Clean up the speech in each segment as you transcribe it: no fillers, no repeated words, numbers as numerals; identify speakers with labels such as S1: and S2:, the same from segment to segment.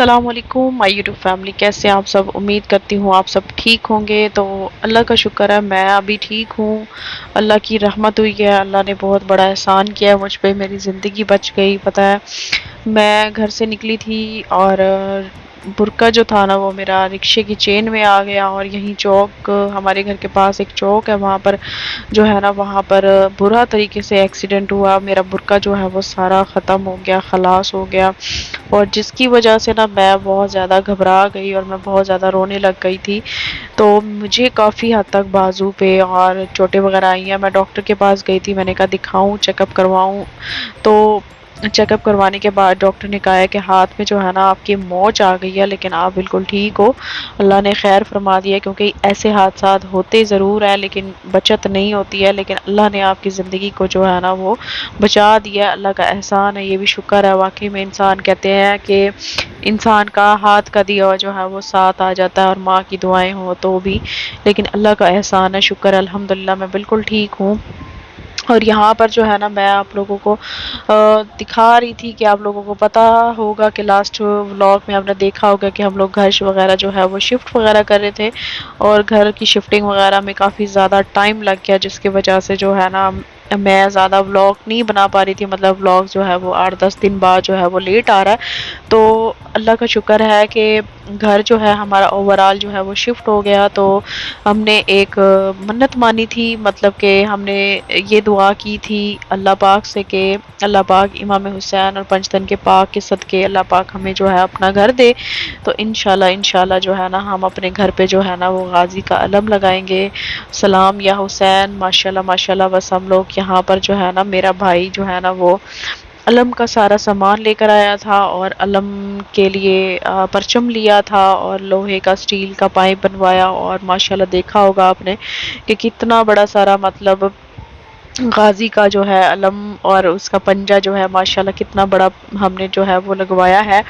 S1: السلام علیکم مائی YouTube family, کیسے ہیں آپ سب؟ امید کرتی ہوں آپ سب ٹھیک ہوں گے۔ تو اللہ کا شکر ہے میں ابھی ٹھیک ہوں۔ اللہ کی رحمت ہوئی ہے، اللہ نے بہت بڑا احسان کیا ہے مجھ پہ، میری زندگی بچ گئی۔ پتہ ہے میں گھر سے نکلی تھی اور برقع جو تھا نا وہ میرا رکشے کی چین میں آ گیا، اور یہیں چوک، ہمارے گھر کے پاس ایک چوک ہے، وہاں پر جو ہے نا وہاں پر برا طریقے سے ایکسیڈنٹ ہوا۔ میرا برقع جو ہے وہ سارا ختم ہو گیا، خلاص ہو گیا، اور جس کی وجہ سے نا میں بہت زیادہ گھبرا گئی اور میں بہت زیادہ رونے لگ گئی تھی۔ تو مجھے کافی حد تک بازو پہ اور چوٹیں وغیرہ آئی ہیں۔ میں ڈاکٹر کے پاس گئی تھی، میں نے کہا دکھاؤں، چیک اپ کرواؤں۔ تو چیک اپ کروانے کے بعد ڈاکٹر نے کہا ہے کہ ہاتھ میں جو ہے نا آپ کی موچ آ گئی ہے، لیکن آپ بالکل ٹھیک ہو، اللہ نے خیر فرما دیا ہے، کیونکہ ایسے حادثات ہوتے ضرور ہیں لیکن بچت نہیں ہوتی ہے، لیکن اللہ نے آپ کی زندگی کو جو ہے نا وہ بچا دیا ہے۔ اللہ کا احسان ہے، یہ بھی شکر ہے۔ واقعی میں انسان کہتے ہیں کہ انسان کا ہاتھ کا دیا ہوا جو ہے وہ ساتھ آ جاتا ہے، اور ماں کی دعائیں ہوں تو بھی، لیکن اللہ کا احسان ہے، شکر ہے، الحمدللہ میں بالکل ٹھیک ہوں۔ اور یہاں پر جو ہے نا میں آپ لوگوں کو دکھا رہی تھی کہ آپ لوگوں کو پتا ہوگا کہ لاسٹ ولاگ میں آپ نے دیکھا ہوگا کہ ہم لوگ گھر وغیرہ جو ہے وہ شفٹ وغیرہ کر رہے تھے، اور گھر کی شفٹنگ وغیرہ میں کافی زیادہ ٹائم لگ گیا، جس کی وجہ سے جو ہے نا میں زیادہ ولاگ نہیں بنا پا رہی تھی، مطلب ولاگ جو ہے وہ 8-10 دن بعد جو ہے وہ لیٹ آ رہا ہے۔ تو اللہ کا شکر ہے کہ گھر جو ہے ہمارا اوورال جو ہے وہ شفٹ ہو گیا۔ تو ہم نے ایک منت مانی تھی، مطلب کہ ہم نے یہ دعا کی تھی اللہ پاک سے کہ اللہ پاک امام حسین اور پنجتن کے پاک کے صدقے اللہ پاک ہمیں جو ہے اپنا گھر دے۔ تو انشاءاللہ جو ہے نا ہم اپنے گھر پہ جو ہے نا وہ غازی کا علم لگائیں گے، سلام یا حسین، ماشاءاللہ ماشاءاللہ۔ بس ہم لوگ یہاں پر جو ہے نا میرا بھائی جو ہے نا وہ علم کا سارا سامان لے کر آیا تھا، اور علم کے لیے پرچم لیا تھا، اور لوہے کا اسٹیل کا پائپ بنوایا، اور ماشاءاللہ دیکھا ہوگا آپ نے کہ کتنا بڑا سارا مطلب غازی کا جو ہے علم اور اس کا پنجہ جو ہے ماشاءاللہ کتنا بڑا ہم نے جو ہے وہ لگوایا ہے۔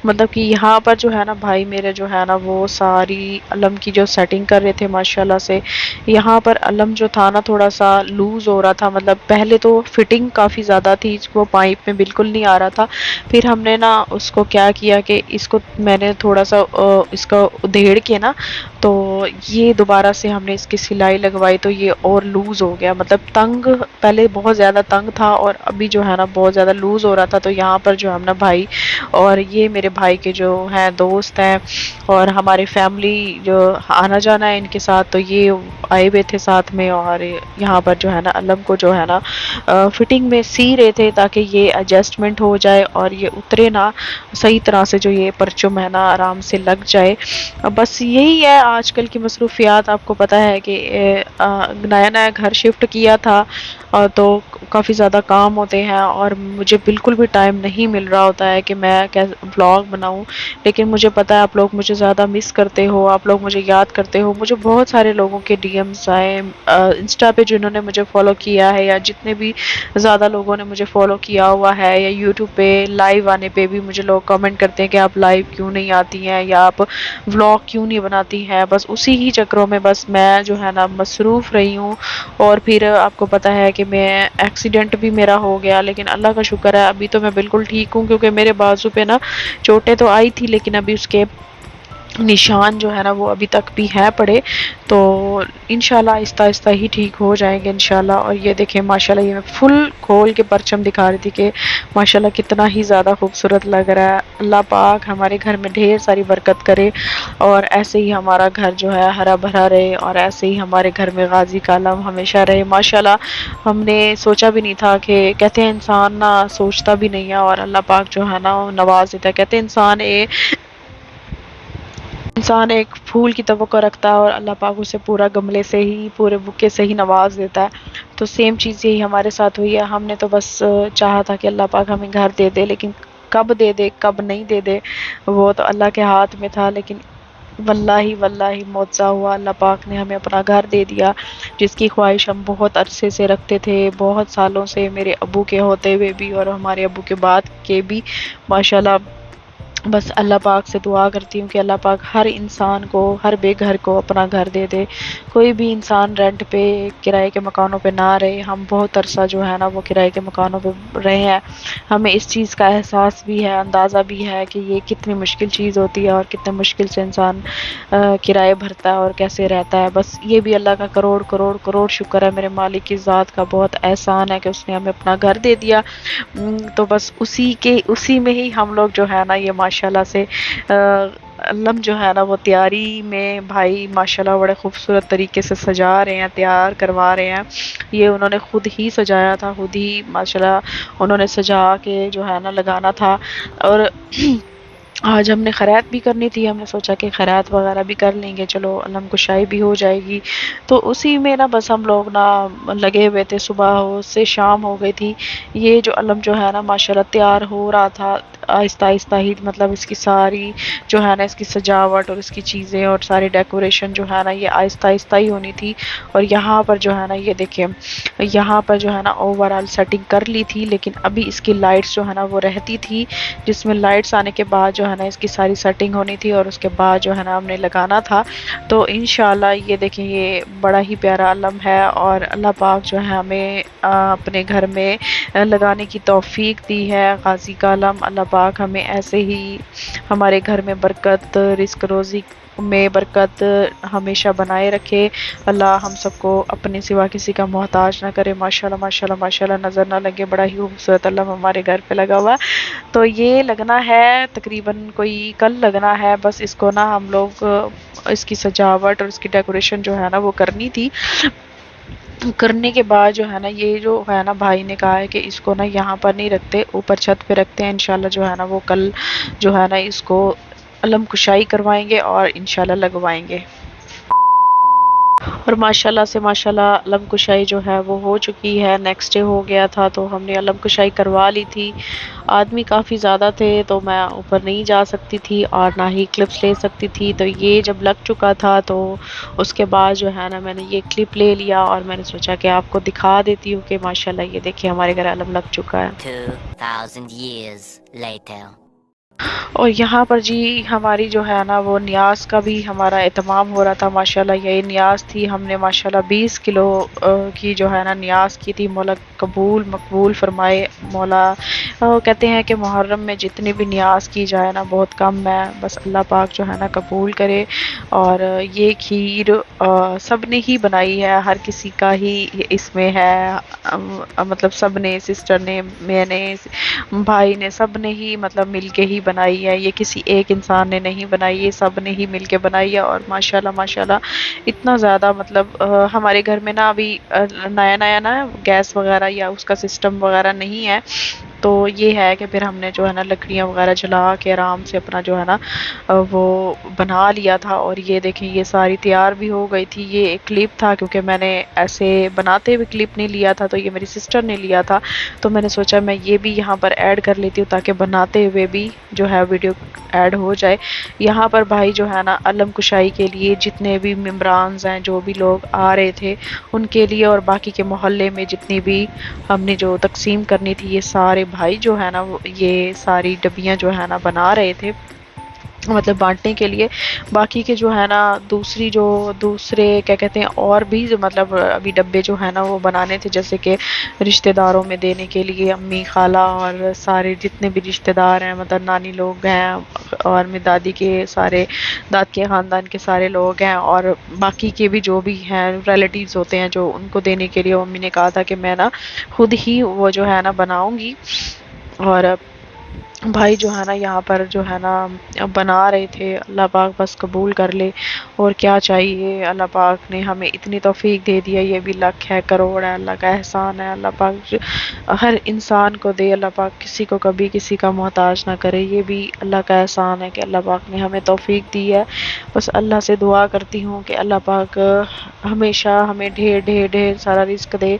S1: مطلب کہ یہاں پر جو ہے نا بھائی میرے جو ہے نا وہ ساری علم کی جو سیٹنگ کر رہے تھے ماشاءاللہ سے۔ یہاں پر علم جو تھا نا تھوڑا سا لوز ہو رہا تھا، مطلب پہلے تو فٹنگ کافی زیادہ تھی، وہ پائپ میں بالکل نہیں آ رہا تھا۔ پھر ہم نے نا اس کو کیا کیا کہ اس کو میں نے تھوڑا سا اس کا ادھیڑ کے نا، تو یہ دوبارہ سے ہم نے اس کی سلائی لگوائی، تو یہ اور لوز ہو گیا، مطلب تنگ، پہلے بہت زیادہ تنگ تھا اور ابھی جو ہے نا بہت زیادہ لوز ہو رہا تھا۔ تو یہاں پر جو ہم نا بھائی اور یہ میرے بھائی کے جو ہیں دوست ہیں اور ہماری فیملی جو آنا جانا ہے ان کے ساتھ، تو یہ آئے ہوئے تھے ساتھ میں، اور یہاں پر جو ہے نا علم کو جو ہے نا فٹنگ میں سی رہے تھے تاکہ یہ ایڈجسٹمنٹ ہو جائے اور یہ اترے نا صحیح طرح سے، جو یہ پرچم ہے نا آرام سے لگ جائے۔ بس یہی ہے آج کل کی مصروفیات، آپ کو پتہ ہے کہ نیا نیا گھر شفٹ کیا تھا، تو کافی زیادہ کام ہوتے ہیں، اور مجھے بالکل بھی ٹائم نہیں مل رہا ہوتا ہے کہ میں ولاگ بناؤں، لیکن مجھے پتہ ہے آپ لوگ مجھے زیادہ مس کرتے ہو، آپ لوگ مجھے یاد کرتے ہو۔ مجھے بہت سارے لوگوں کے ڈی ایمز آئے انسٹا پہ، جنہوں نے مجھے فالو کیا ہے، یا جتنے بھی زیادہ لوگوں نے مجھے فالو کیا ہوا ہے، یا یوٹیوب پہ لائیو آنے پہ بھی مجھے لوگ کمنٹ کرتے ہیں کہ آپ لائیو کیوں نہیں آتی ہیں، یا آپ ولاگ کیوں نہیں بناتی ہیں۔ بس اسی ہی چکروں میں بس میں جو ہے نا مصروف رہی ہوں، اور پھر آپ کو پتہ ہے کہ میں ایکسیڈنٹ بھی میرا ہو گیا، لیکن اللہ کا شکر ہے ابھی تو میں بالکل ٹھیک ہوں، کیونکہ میرے بازو پہ نا چوٹیں تو آئی تھی لیکن ابھی اس کے نشان جو ہے نا وہ ابھی تک بھی ہے پڑے، تو انشاءاللہ آہستہ آہستہ ہی ٹھیک ہو جائیں گے انشاءاللہ۔ اور یہ دیکھیں ماشاءاللہ، یہ میں فل کھول کے پرچم دکھا رہی تھی کہ ماشاءاللہ کتنا ہی زیادہ خوبصورت لگ رہا ہے۔ اللہ پاک ہمارے گھر میں ڈھیر ساری برکت کرے، اور ایسے ہی ہمارا گھر جو ہے ہرا بھرا رہے، اور ایسے ہی ہمارے گھر میں غازی کا علم ہمیشہ رہے ماشاءاللہ۔ ہم نے سوچا بھی نہیں تھا، کہ کہتے ہیں انسان نا سوچتا بھی نہیں ہے اور اللہ پاک جو ہے نا نواز دیتا ہے، کہتے ہیں انسان ایک پھول کی توقع رکھتا ہے اور اللہ پاک اسے پورا گملے سے ہی، پورے بکے سے ہی نواز دیتا ہے۔ تو سیم چیز یہی ہمارے ساتھ ہوئی ہے، ہم نے تو بس چاہا تھا کہ اللہ پاک ہمیں گھر دے دے، لیکن کب دے دے کب نہیں دے دے وہ تو اللہ کے ہاتھ میں تھا، لیکن واللہ معجزہ ہوا، اللہ پاک نے ہمیں اپنا گھر دے دیا، جس کی خواہش ہم بہت عرصے سے رکھتے تھے، بہت سالوں سے، میرے ابو کے ہوتے ہوئے بھی اور ہمارے ابو کے بعد کے بھی ماشاءاللہ۔ بس اللہ پاک سے دعا کرتی ہوں کہ اللہ پاک ہر انسان کو، ہر بے گھر کو اپنا گھر دے دے، کوئی بھی انسان رینٹ پہ، کرائے کے مکانوں پہ نہ رہے۔ ہم بہت عرصہ جو ہے نا وہ کرائے کے مکانوں پہ رہے ہیں، ہمیں اس چیز کا احساس بھی ہے، اندازہ بھی ہے کہ یہ کتنی مشکل چیز ہوتی ہے اور کتنے مشکل سے انسان کرائے بھرتا ہے اور کیسے رہتا ہے۔ بس یہ بھی اللہ کا کروڑ کروڑ کروڑ شکر ہے، میرے مالک کی ذات کا بہت احسان ہے کہ اس نے ہمیں اپنا گھر دے دیا۔ تو بس اسی میں ہی ہم لوگ جو ہے نا یہ ماشاءاللہ سے علم جو ہے نا وہ تیاری میں بھائی ماشاءاللہ بڑے خوبصورت طریقے سے سجا رہے ہیں، تیار کروا رہے ہیں۔ یہ انہوں نے خود ہی سجایا تھا، خود ہی ماشاءاللہ انہوں نے سجا کے جو ہے نا لگانا تھا۔ اور آج ہم نے خیرات بھی کرنی تھی، ہم نے سوچا کہ خیرات وغیرہ بھی کر لیں گے، چلو علم کشائی بھی ہو جائے گی۔ تو اسی میں نا بس ہم لوگ نا لگے ہوئے تھے، صبح سے شام ہو گئی تھی۔ یہ جو علم جو ہے نا ماشاءاللہ تیار ہو رہا تھا آہستہ آہستہ ہی، مطلب اس کی ساری جو ہے نا اس کی سجاوٹ اور اس کی چیزیں اور ساری ڈیکوریشن جو ہے نا یہ آہستہ آہستہ ہی ہونی تھی۔ اور یہاں پر جو ہے نا یہ دیکھیں، یہاں پر جو ہے نا اوورآل سیٹنگ کر لی تھی، لیکن ابھی اس کی لائٹس جو ہے نا وہ رہتی تھی، جس میں لائٹس آنے کے بعد جو ہے نا اس کی ساری سیٹنگ ہونی تھی اور اس کے بعد جو ہے نا ہم نے لگانا تھا۔ تو انشاءاللہ یہ دیکھیں یہ بڑا ہی پیارا علم ہے، اور اللہ پاک جو ہے ہمیں اپنے گھر میں لگانے کی توفیق دی ہے۔ غازی کا علم اللہ پاک ہمیں ایسے ہی ہمارے گھر میں برکت، رزق روزی میں برکت ہمیشہ بنائے رکھے۔ اللہ ہم سب کو اپنے سوا کسی کا محتاج نہ کرے۔ ماشاءاللہ ماشاءاللہ ماشاءاللہ نظر نہ لگے، بڑا ہی خوبصورت علم ہمارے گھر پہ لگا ہوا ہے۔ تو یہ لگنا ہے تقریباً کوئی کل لگنا ہے، بس اس کو نا ہم لوگ اس کی سجاوٹ اور اس کی ڈیکوریشن جو ہے نا وہ کرنی تھی۔ کرنے کے بعد جو ہے نا یہ جو ہے نا بھائی نے کہا ہے کہ اس کو نا یہاں پر نہیں رکھتے، اوپر چھت پہ رکھتے ہیں۔ انشاءاللہ جو ہے نا وہ کل جو ہے نا اس کو علم کشائی کروائیں گے اور انشاءاللہ لگوائیں گے۔ اور ماشاءاللہ سے ماشاءاللہ علم کشائی جو ہے وہ ہو چکی ہے، نیکسٹ ڈے ہو گیا تھا تو ہم نے علم کشائی کروا لی تھی۔ آدمی کافی زیادہ تھے تو میں اوپر نہیں جا سکتی تھی اور نہ ہی کلپس لے سکتی تھی، تو یہ جب لگ چکا تھا تو اس کے بعد جو ہے نا میں نے یہ کلپ لے لیا اور میں نے سوچا کہ آپ کو دکھا دیتی ہوں کہ ماشاءاللہ یہ دیکھیں ہمارے گھر علم لگ چکا ہے۔
S2: 2000 years later.
S1: اور یہاں پر جی ہماری جو ہے نا وہ نیاز کا بھی ہمارا اہتمام ہو رہا تھا۔ ماشاءاللہ یہی نیاز تھی، ہم نے ماشاءاللہ 20 کلو کی جو ہے نا نیاز کی تھی۔ مولا قبول مقبول فرمائے مولا۔ کہتے ہیں کہ محرم میں جتنی بھی نیاز کی جائے نا بہت کم ہے، بس اللہ پاک جو ہے نا قبول کرے۔ اور یہ کھیر سب نے ہی بنائی ہے، ہر کسی کا ہی اس میں ہے، مطلب سب نے، سسٹر نے، میں نے، بھائی نے، سب نے ہی مطلب مل کے ہی بنائی ہے، یہ کسی ایک انسان نے نہیں بنائی، یہ سب نے ہی مل کے بنائی ہے۔ اور ماشاءاللہ ماشاءاللہ اتنا زیادہ مطلب ہمارے گھر میں نا ابھی نیا نیا نا گیس وغیرہ یا اس کا سسٹم وغیرہ نہیں ہے، تو یہ ہے کہ پھر ہم نے جو ہے نا لکڑیاں وغیرہ جلا کے آرام سے اپنا جو ہے نا وہ بنا لیا تھا۔ اور یہ دیکھیں یہ ساری تیار بھی ہو گئی تھی۔ یہ ایک کلپ تھا کیونکہ میں نے ایسے بناتے ہوئے کلپ نہیں لیا تھا، تو یہ میری سسٹر نے لیا تھا، تو میں نے سوچا میں یہ بھی یہاں پر ایڈ کر لیتی ہوں تاکہ بناتے ہوئے بھی جو ہے ویڈیو ایڈ ہو جائے۔ یہاں پر بھائی جو ہے نا علم کشائی کے لیے جتنے بھی ممبرانز ہیں، جو بھی لوگ آ رہے تھے ان کے لیے، اور باقی کے محلے میں جتنی بھی ہم نے جو تقسیم کرنی تھی، یہ سارے بھائی جو ہے نا یہ ساری ڈبیاں جو ہے نا بنا رہے تھے، مطلب بانٹنے کے لیے۔ باقی کے جو ہے نا دوسرے کیا کہتے ہیں اور بھی مطلب ابھی ڈبے جو ہے نا وہ بنانے تھے، جیسے کہ رشتہ داروں میں دینے کے لیے، امی خالہ اور سارے جتنے بھی رشتہ دار ہیں، مطلب نانی لوگ ہیں اور میری دادی کے سارے، داد کے خاندان کے سارے لوگ ہیں، اور باقی کے بھی جو بھی ہیں ریلیٹیوز ہوتے ہیں جو ان کو دینے کے لیے امی نے کہا تھا کہ میں نا خود ہی وہ جو ہے نا بناؤں گی۔ اور بھائی جو ہے نا یہاں پر جو ہے نا بنا رہے تھے، اللہ پاک بس قبول کر لے، اور کیا چاہیے، اللہ پاک نے ہمیں اتنی توفیق دے دیا، یہ بھی لاکھ ہے کروڑ ہے اللہ کا احسان ہے۔ اللہ پاک ہر انسان کو دے، اللہ پاک کسی کو کبھی کسی کا محتاج نہ کرے، یہ بھی اللہ کا احسان ہے کہ اللہ پاک نے ہمیں توفیق دی ہے۔ بس اللہ سے دعا کرتی ہوں کہ اللہ پاک ہمیشہ ہمیں ڈھیر ڈھیر ڈھیر سارا رزق دے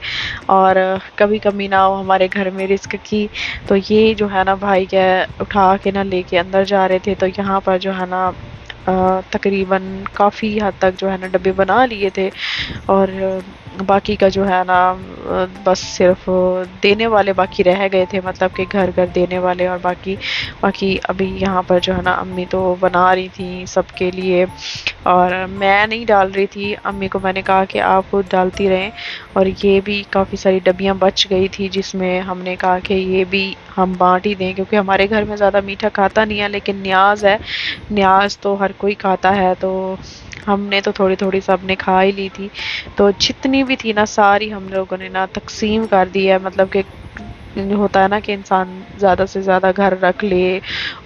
S1: اور کبھی کمی نہ ہو ہمارے گھر میں رزق کی۔ تو یہ جو ہے نا بھائی کیا اٹھا کے نہ لے کے اندر جا رہے تھے، تو یہاں پر جو ہے نا تقریباً کافی حد تک جو ہے نا ڈبے بنا لیے تھے، اور باقی کا جو ہے نا بس صرف دینے والے باقی رہ گئے تھے، مطلب کہ گھر گھر دینے والے، اور باقی ابھی یہاں پر جو ہے نا امی تو بنا رہی تھی سب کے لیے، اور میں نہیں ڈال رہی تھی، امی کو میں نے کہا کہ آپ خود ڈالتی رہیں، اور یہ بھی کافی ساری ڈبیاں بچ گئی تھی جس میں ہم نے کہا کہ یہ بھی ہم بانٹ ہی دیں، کیونکہ ہمارے گھر میں زیادہ میٹھا کھاتا نہیں ہے، لیکن نیاز ہے، نیاز تو ہر کوئی کھاتا ہے، تو ہم نے تو تھوڑی تھوڑی سب نے کھا ہی لی تھی، تو جتنی بھی تھی نا ساری ہم لوگوں نے نا تقسیم کر دی ہے، مطلب کہ ہوتا ہے نا کہ انسان زیادہ سے زیادہ گھر رکھ لے،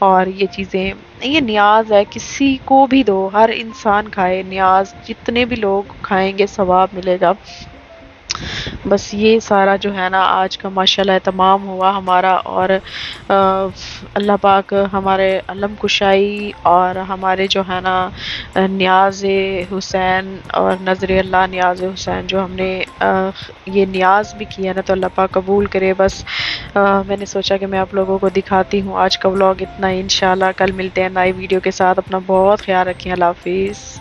S1: اور یہ چیزیں، یہ نیاز ہے، کسی کو بھی دو، ہر انسان کھائے، نیاز جتنے بھی لوگ کھائیں گے ثواب ملے گا۔ بس یہ سارا جو ہے نا آج کا ماشاءاللہ تمام ہوا ہمارا، اور اللہ پاک ہمارے علم کشائی اور ہمارے جو ہے نا نیاز حسین اور نظر اللہ نیاز حسین جو ہم نے یہ نیاز بھی کیا نا، تو اللہ پاک قبول کرے۔ بس میں نے سوچا کہ میں آپ لوگوں کو دکھاتی ہوں، آج کا ولاگ اتنا ہی، انشاءاللہ کل ملتے ہیں نئی ویڈیو کے ساتھ، اپنا بہت خیال رکھیں، اللہ حافظ۔